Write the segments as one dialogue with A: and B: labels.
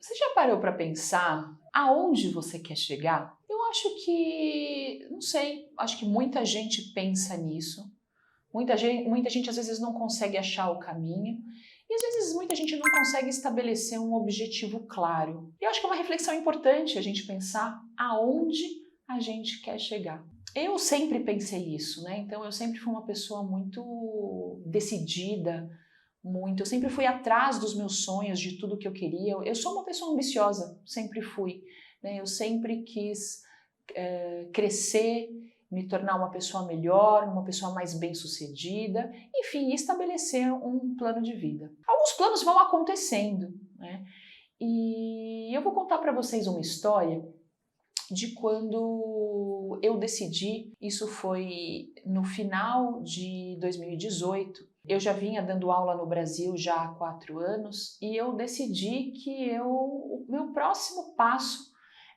A: Você já parou para pensar aonde você quer chegar? Eu acho que, não sei, acho que muita gente pensa nisso. Muita gente às vezes não consegue achar o caminho e às vezes muita gente não consegue estabelecer um objetivo claro. E eu acho que é uma reflexão importante a gente pensar aonde a gente quer chegar. Eu sempre pensei isso, né? Então eu sempre fui uma pessoa muito decidida, eu sempre fui atrás dos meus sonhos, de tudo que eu queria. Eu sou uma pessoa ambiciosa, sempre fui, né? Eu sempre quis crescer, me tornar uma pessoa melhor, uma pessoa mais bem-sucedida, enfim, estabelecer um plano de vida. Alguns planos vão acontecendo, né? E eu vou contar para vocês uma história de quando eu decidi, isso foi no final de 2018. Eu já vinha dando aula no Brasil já há 4 anos e eu decidi que o meu próximo passo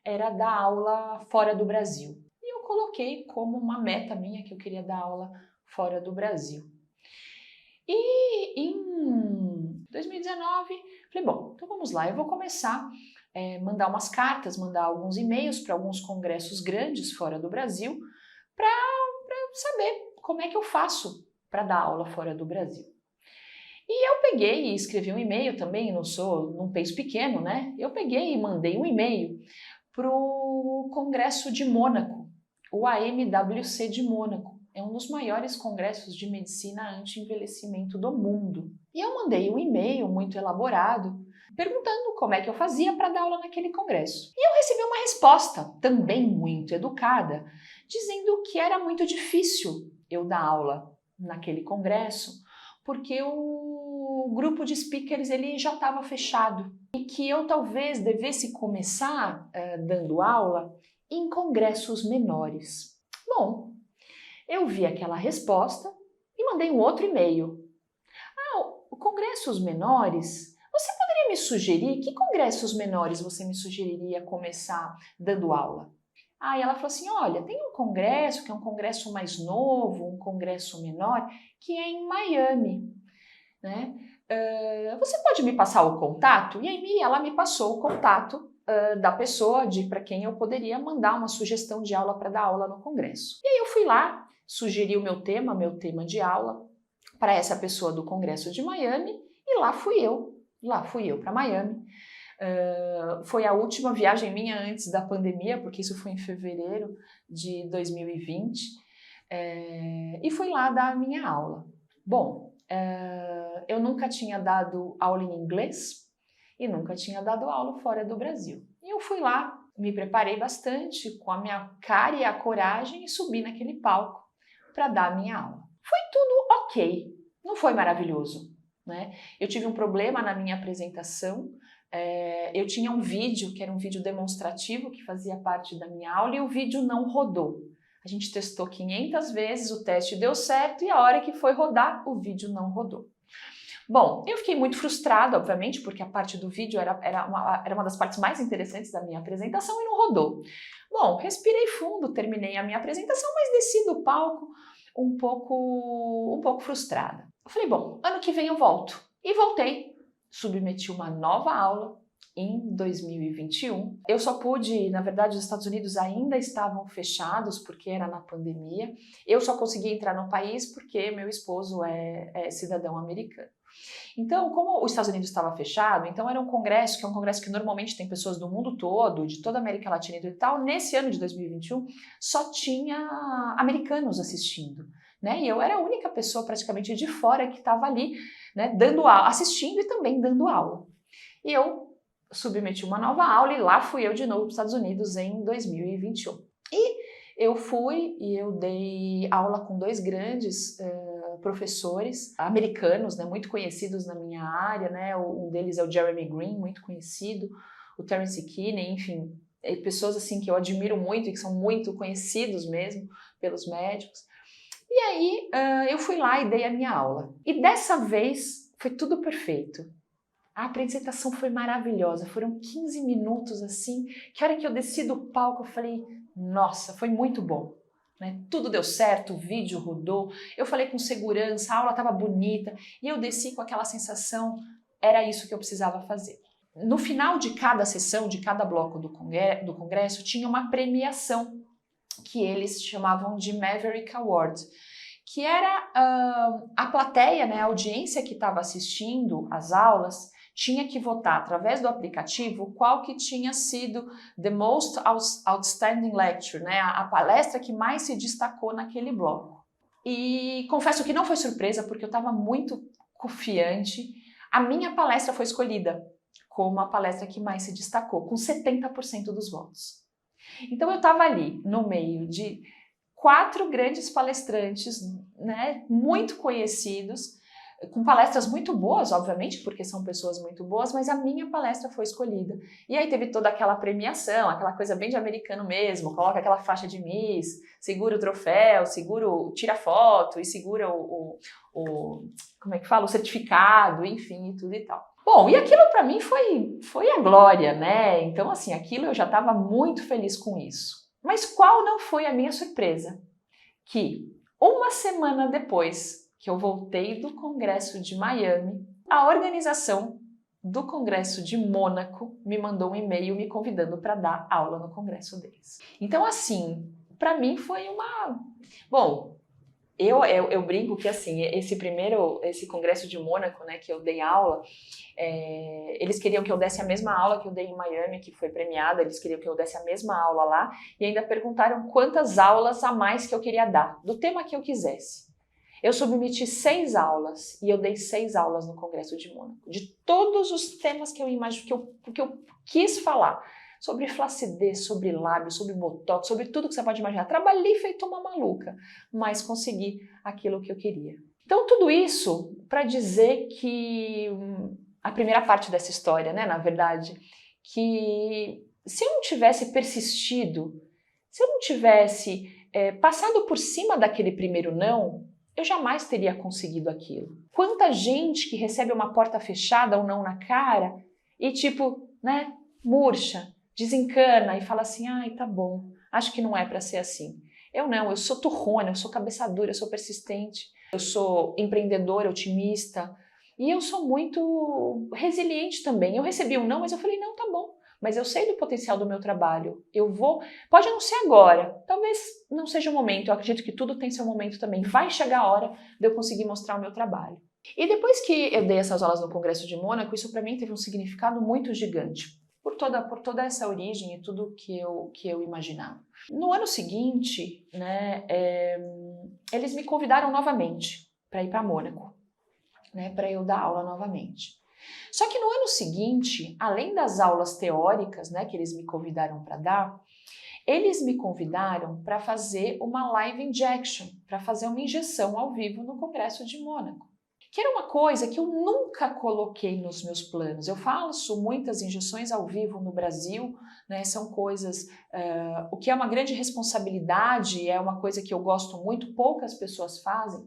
A: era dar aula fora do Brasil. E eu coloquei como uma meta minha que eu queria dar aula fora do Brasil. E em 2019, falei, bom, então vamos lá, eu vou começar mandar umas cartas, mandar alguns e-mails para alguns congressos grandes fora do Brasil para saber como é que eu faço para dar aula fora do Brasil. E eu peguei e escrevi um e-mail também, num país pequeno, né? Eu peguei e mandei um e-mail para o Congresso de Mônaco, o AMWC de Mônaco. É um dos maiores congressos de medicina anti-envelhecimento do mundo. E eu mandei um e-mail muito elaborado, perguntando como é que eu fazia para dar aula naquele congresso. E eu recebi uma resposta, também muito educada, dizendo que era muito difícil eu dar aula naquele congresso, porque o grupo de speakers ele já estava fechado e que eu talvez devesse começar dando aula em congressos menores. Bom, eu vi aquela resposta e mandei um outro e-mail. Congressos menores? Você poderia me sugerir que congressos menores você me sugeriria começar dando aula? Aí ela falou assim, olha, tem um congresso que é um congresso mais novo, um congresso menor, que é em Miami, né? Você pode me passar o contato? E aí ela me passou o contato da pessoa para quem eu poderia mandar uma sugestão de aula para dar aula no congresso. E aí eu fui lá, sugeri o meu tema de aula para essa pessoa do congresso de Miami e lá fui eu para Miami. Foi a última viagem minha antes da pandemia, porque isso foi em fevereiro de 2020, e fui lá dar a minha aula. Bom, eu nunca tinha dado aula em inglês e nunca tinha dado aula fora do Brasil. E eu fui lá, me preparei bastante com a minha cara e a coragem e subi naquele palco para dar a minha aula. Foi tudo ok, não foi maravilhoso, né? Eu tive um problema na minha apresentação, eu tinha um vídeo, que era um vídeo demonstrativo, que fazia parte da minha aula, e o vídeo não rodou. A gente testou 500 vezes, o teste deu certo, e a hora que foi rodar, o vídeo não rodou. Bom, eu fiquei muito frustrada, obviamente, porque a parte do vídeo era uma das partes mais interessantes da minha apresentação e não rodou. Bom, respirei fundo, terminei a minha apresentação, mas desci do palco um pouco frustrada. Eu falei, bom, ano que vem eu volto. E voltei. Submeti uma nova aula em 2021. Eu só pude, na verdade, os Estados Unidos ainda estavam fechados porque era na pandemia. Eu só consegui entrar no país porque meu esposo é cidadão americano. Então, como os Estados Unidos estava fechado, então era um congresso, que é um congresso que normalmente tem pessoas do mundo todo, de toda a América Latina e tal. Nesse ano de 2021, só tinha americanos assistindo, né? E eu era a única pessoa praticamente de fora que estava ali, né, dando aula, assistindo e também dando aula. E eu submeti uma nova aula e lá fui eu de novo para os Estados Unidos em 2021. E eu fui e eu dei aula com 2 grandes professores americanos, né, muito conhecidos na minha área, né? Um deles é o Jeremy Green, muito conhecido, o Terence Kinney, enfim, pessoas assim que eu admiro muito e que são muito conhecidos mesmo pelos médicos. E aí eu fui lá e dei a minha aula. E dessa vez foi tudo perfeito. A apresentação foi maravilhosa, foram 15 minutos assim, que a hora que eu desci do palco eu falei, nossa, foi muito bom. Né? Tudo deu certo, o vídeo rodou, eu falei com segurança, a aula estava bonita e eu desci com aquela sensação, era isso que eu precisava fazer. no final de cada sessão, de cada bloco do congresso, tinha uma premiação que eles chamavam de Maverick Award, que era a plateia, né, a audiência que estava assistindo às aulas, tinha que votar através do aplicativo qual que tinha sido the most outstanding lecture, né, a palestra que mais se destacou naquele bloco. E confesso que não foi surpresa, porque eu estava muito confiante. A minha palestra foi escolhida como a palestra que mais se destacou, com 70% dos votos. Então eu estava ali no meio de 4 grandes palestrantes, né, muito conhecidos, com palestras muito boas, obviamente, porque são pessoas muito boas, mas a minha palestra foi escolhida. E aí teve toda aquela premiação, aquela coisa bem de americano mesmo, coloca aquela faixa de Miss, segura o troféu, tira foto e segura como é que fala? O certificado, enfim, e tudo e tal. Bom, e aquilo para mim foi a glória, né? Então, assim, aquilo eu já estava muito feliz com isso. Mas qual não foi a minha surpresa? Que uma semana depois que eu voltei do Congresso de Miami, a organização do Congresso de Mônaco me mandou um e-mail me convidando para dar aula no congresso deles. Então, assim, para mim foi uma... Bom, eu brinco que, assim, esse Congresso de Mônaco, né, que eu dei aula, eles queriam que eu desse a mesma aula que eu dei em Miami, que foi premiada, eles queriam que eu desse a mesma aula lá, e ainda perguntaram quantas aulas a mais que eu queria dar, do tema que eu quisesse. Eu submeti 6 aulas e eu dei 6 aulas no Congresso de Mônaco, de todos os temas que eu imagino, que eu quis falar, sobre flacidez, sobre lábios, sobre botox, sobre tudo que você pode imaginar. Trabalhei feito uma maluca, mas consegui aquilo que eu queria. Então tudo isso para dizer que a primeira parte dessa história, né, na verdade, que se eu não tivesse persistido, se eu não tivesse passado por cima daquele primeiro não, eu jamais teria conseguido aquilo. Quanta gente que recebe uma porta fechada ou não na cara e tipo, né, murcha, desencana e fala assim, ai, tá bom, acho que não é para ser assim. Eu não, eu sou turrona, eu sou cabeça dura, eu sou persistente, eu sou empreendedora, otimista e eu sou muito resiliente também. Eu recebi um não, mas eu falei, não, tá bom. Mas eu sei do potencial do meu trabalho, eu vou... Pode não ser agora, talvez não seja o momento, eu acredito que tudo tem seu momento também. Vai chegar a hora de eu conseguir mostrar o meu trabalho. E depois que eu dei essas aulas no Congresso de Mônaco, isso para mim teve um significado muito gigante, por toda essa origem e tudo que eu imaginava. No ano seguinte, né, eles me convidaram novamente para ir para Mônaco, né, para eu dar aula novamente. Só que no ano seguinte, além das aulas teóricas, né, que eles me convidaram para dar, eles me convidaram para fazer uma live injection, para fazer uma injeção ao vivo no Congresso de Mônaco, que era uma coisa que eu nunca coloquei nos meus planos. Eu faço muitas injeções ao vivo no Brasil, né, são coisas, o que é uma grande responsabilidade, é uma coisa que eu gosto muito, poucas pessoas fazem.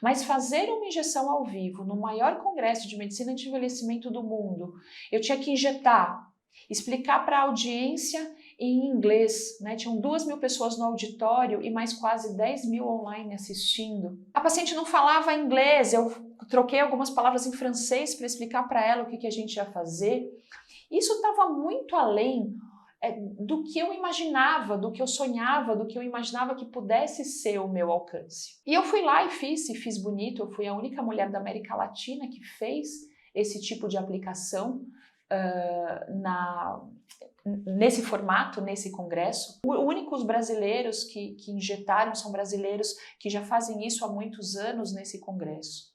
A: Mas fazer uma injeção ao vivo no maior congresso de medicina de envelhecimento do mundo, eu tinha que injetar, explicar para a audiência em inglês, né? Tinham 2.000 pessoas no auditório e mais quase 10.000 online assistindo. A paciente não falava inglês, eu troquei algumas palavras em francês para explicar para ela o que a gente ia fazer. Isso estava muito além do que eu imaginava, do que eu sonhava, do que eu imaginava que pudesse ser o meu alcance. E eu fui lá e fiz bonito, eu fui a única mulher da América Latina que fez esse tipo de aplicação nesse formato, nesse congresso. Os únicos brasileiros que injetaram são brasileiros que já fazem isso há muitos anos nesse congresso.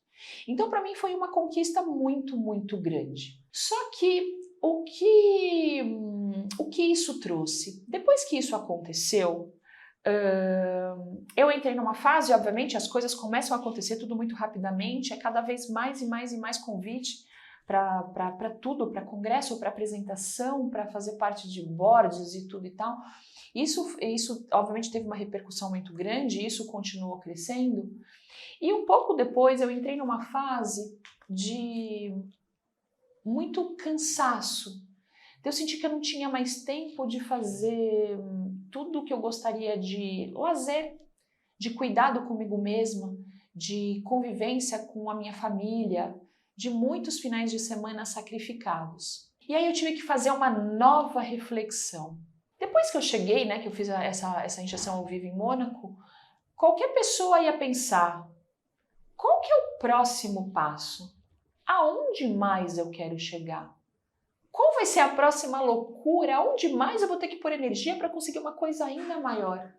A: Então, para mim, foi uma conquista muito, muito grande. Só que o que isso trouxe? Depois que isso aconteceu, eu entrei numa fase, obviamente, as coisas começam a acontecer tudo muito rapidamente, é cada vez mais e mais e mais convite para tudo, para congresso, para apresentação, para fazer parte de boards e tudo e tal. Isso obviamente teve uma repercussão muito grande, isso continuou crescendo. E um pouco depois eu entrei numa fase de muito cansaço. Eu senti que eu não tinha mais tempo de fazer tudo o que eu gostaria de lazer, de cuidado comigo mesma, de convivência com a minha família, de muitos finais de semana sacrificados. E aí eu tive que fazer uma nova reflexão. Depois que eu cheguei, né, que eu fiz essa injeção ao vivo em Mônaco, qualquer pessoa ia pensar, qual que é o próximo passo? Aonde mais eu quero chegar? Qual vai ser a próxima loucura? Aonde mais eu vou ter que pôr energia para conseguir uma coisa ainda maior?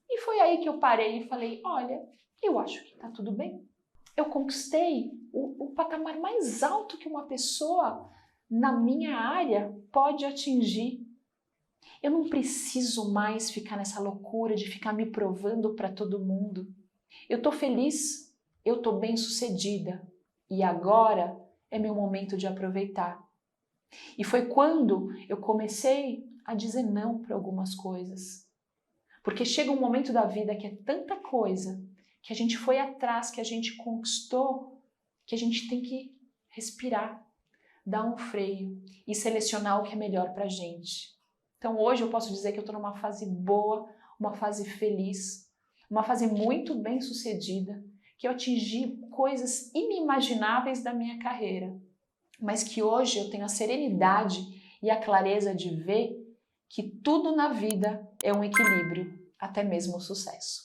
A: E foi aí que eu parei e falei, olha, eu acho que tá tudo bem. Eu conquistei o patamar mais alto que uma pessoa na minha área pode atingir. Eu não preciso mais ficar nessa loucura de ficar me provando para todo mundo. Eu tô feliz, eu tô bem-sucedida e agora é meu momento de aproveitar. E foi quando eu comecei a dizer não para algumas coisas. Porque chega um momento da vida que é tanta coisa, que a gente foi atrás, que a gente conquistou, que a gente tem que respirar, dar um freio e selecionar o que é melhor pra gente. Então hoje eu posso dizer que eu estou numa fase boa, uma fase feliz, uma fase muito bem sucedida, que eu atingi coisas inimagináveis da minha carreira, mas que hoje eu tenho a serenidade e a clareza de ver que tudo na vida é um equilíbrio, até mesmo o sucesso.